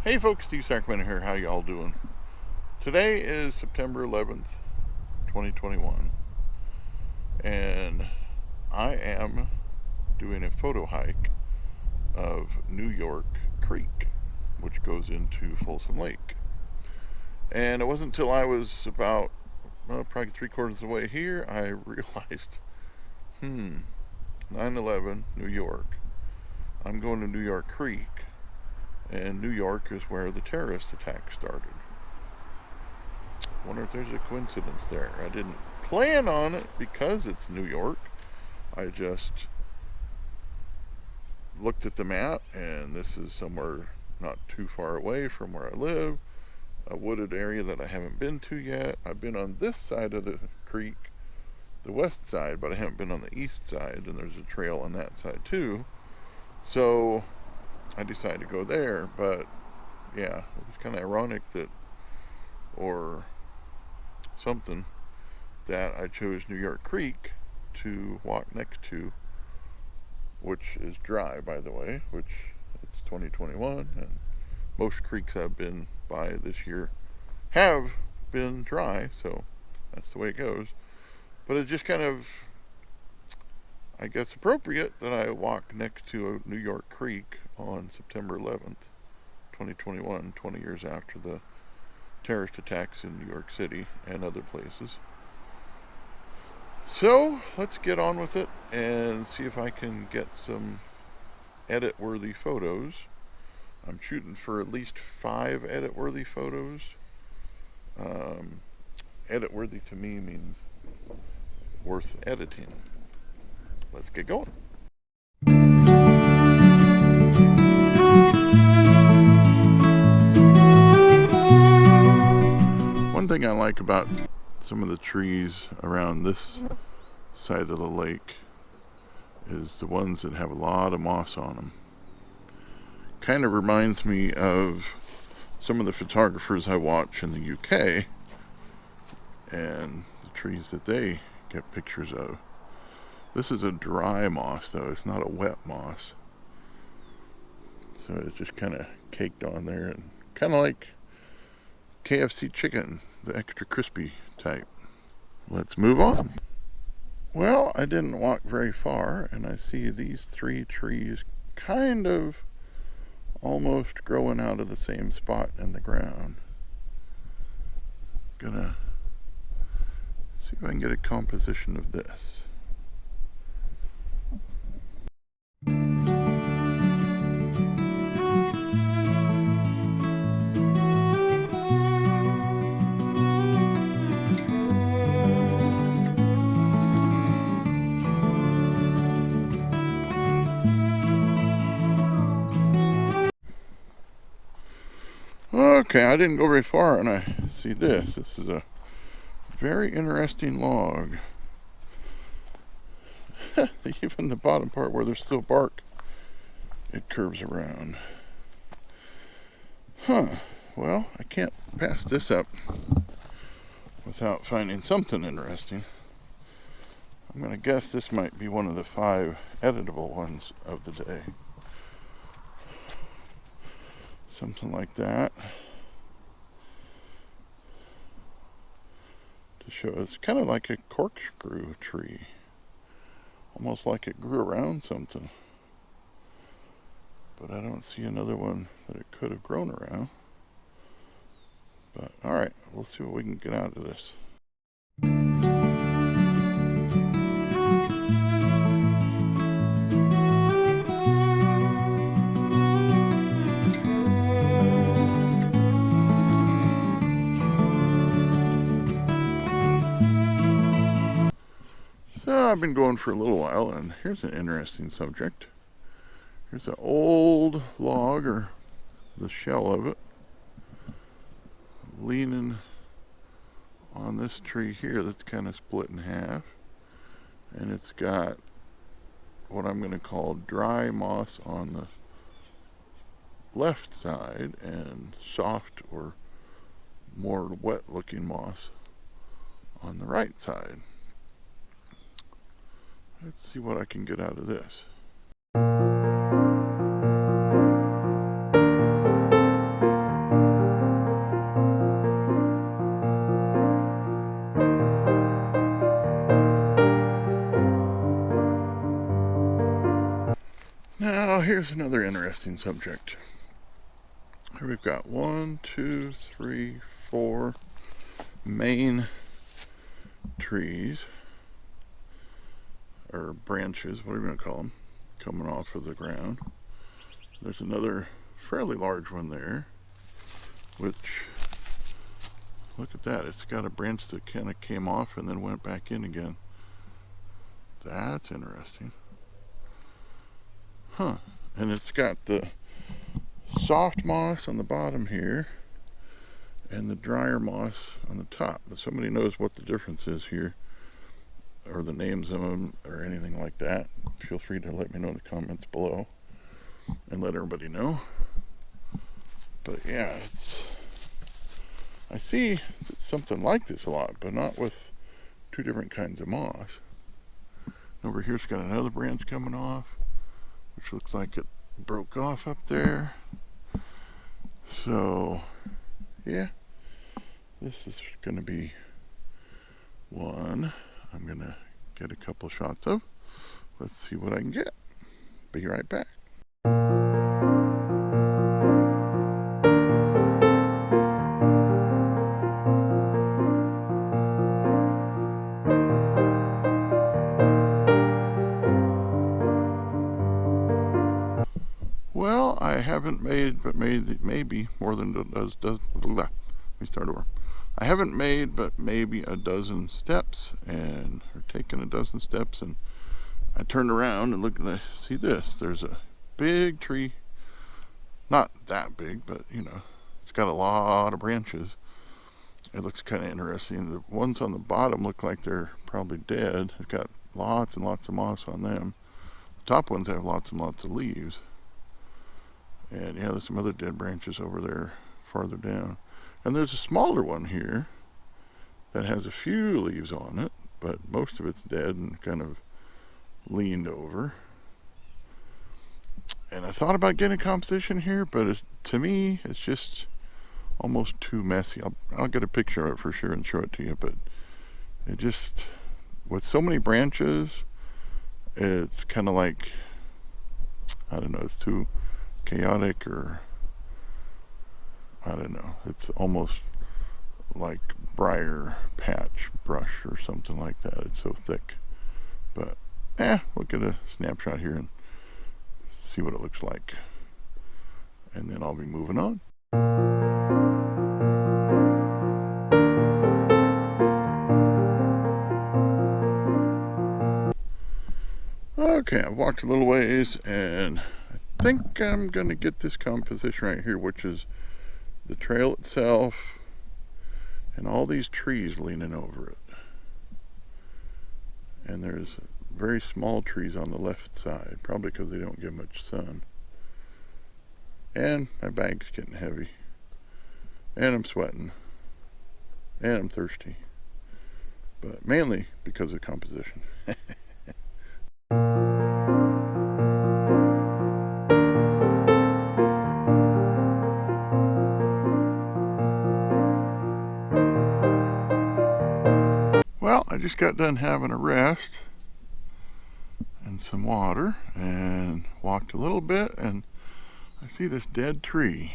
Hey folks, Steve Sacramento here. How y'all doing? Today is September 11th, 2021, and I am doing a photo hike of New York Creek, which goes into Folsom Lake. And it wasn't until I was about, probably 3/4 of the way here, I realized, 9/11, New York. I'm going to New York Creek, and New York is where the terrorist attack started. Wonder if there's a coincidence there. I didn't plan on it because it's New York. I just looked at the map, and this is somewhere not too far away from where I live, a wooded area that I haven't been to yet. I've been on this side of the creek, the west side, but I haven't been on the east side, and there's a trail on that side too. So I decided to go there, but yeah, it was kind of ironic that, or something, that I chose New York Creek to walk next to, which is dry, by the way, which it's 2021, and most creeks I've been by this year have been dry, so that's the way it goes. But it's just kind of, I guess, appropriate that I walk next to a New York Creek on September 11th, 2021, 20 years after the terrorist attacks in New York City and other places. So let's get on with it and see if I can get some edit-worthy photos. I'm shooting for at least 5 edit-worthy photos. Edit-worthy to me means worth editing. Let's get going. One thing I like about some of the trees around this side of the lake is the ones that have a lot of moss on them. Kind of reminds me of some of the photographers I watch in the UK and the trees that they get pictures of. This is a dry moss though, it's not a wet moss. So it's just kind of caked on there, and kind of like KFC chicken, the extra crispy type. Let's move on. Well, I didn't walk very far, and I see these 3 trees kind of almost growing out of the same spot in the ground. Gonna see if I can get a composition of this. Okay, I didn't go very far, and I see this. This is a very interesting log. Even the bottom part where there's still bark, it curves around. Well, I can't pass this up without finding something interesting. I'm going to guess this might be one of the 5 editable ones of the day. Something like that. To show, it's kind of like a corkscrew tree. Almost like it grew around something. But I don't see another one that it could have grown around. But alright, we'll see what we can get out of this. So I've been going for a little while, and here's an interesting subject. Here's an old log, or the shell of it, leaning on this tree here that's kind of split in half, and it's got what I'm going to call dry moss on the left side and soft or more wet looking moss on the right side. Let's see what I can get out of this. Well, here's another interesting subject. Here we've got 1, 2, 3, 4 main trees, or branches, whatever you want to call them, coming off of the ground. There's another fairly large one there, which, look at that, it's got a branch that kind of came off and then went back in again. That's interesting. Huh. And it's got the soft moss on the bottom here and the drier moss on the top. But somebody knows what the difference is here, or the names of them, or anything like that, feel free to let me know in the comments below and let everybody know. But yeah, I see something like this a lot, but not with two different kinds of moss. Over here it's got another branch coming off, which looks like it broke off up there. So yeah, this is going to be one I'm going to get a couple shots of. Let's see what I can get. Be right back. Well, I haven't made maybe more than let me start over. I haven't made but maybe a dozen steps, or taken a dozen steps, and I turned around and look and I see this. There's a big tree, not that big, but you know, it's got a lot of branches. It looks kind of interesting. The ones on the bottom look like they're probably dead. It's got lots and lots of moss on them. The top ones have lots and lots of leaves. And yeah, there's some other dead branches over there farther down. And there's a smaller one here that has a few leaves on it, but most of it's dead and kind of leaned over. And I thought about getting a composition here, but to me, it's just almost too messy. I'll get a picture of it for sure and show it to you, but it just, with so many branches, it's kind of like, I don't know, it's too chaotic, or I don't know, it's almost like briar patch brush or something like that. It's so thick. But we'll get a snapshot here and see what it looks like, and then I'll be moving on. Okay, I've walked a little ways, and I think I'm going to get this composition right here, which is the trail itself and all these trees leaning over it. And there's very small trees on the left side, probably because they don't get much sun. And my bag's getting heavy. And I'm sweating. And I'm thirsty. But mainly because of composition. Well, I just got done having a rest and some water, and walked a little bit, and I see this dead tree.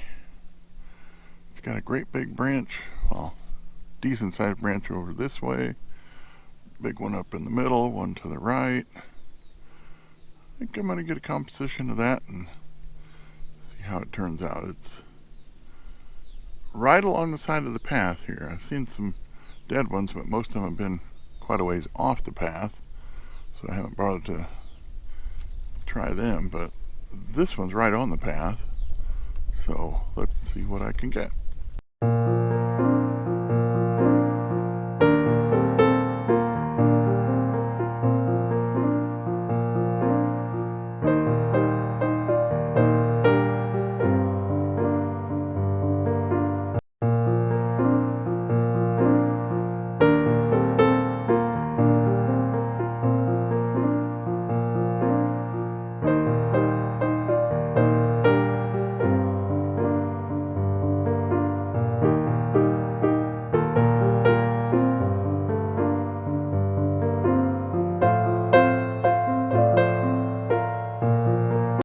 It's got a great big branch, well, decent sized branch over this way, big one up in the middle, one to the right. I think I'm going to get a composition of that and see how it turns out. It's right along the side of the path here. I've seen some dead ones, but most of them have been quite a ways off the path, so I haven't bothered to try them. But this one's right on the path, so let's see what I can get.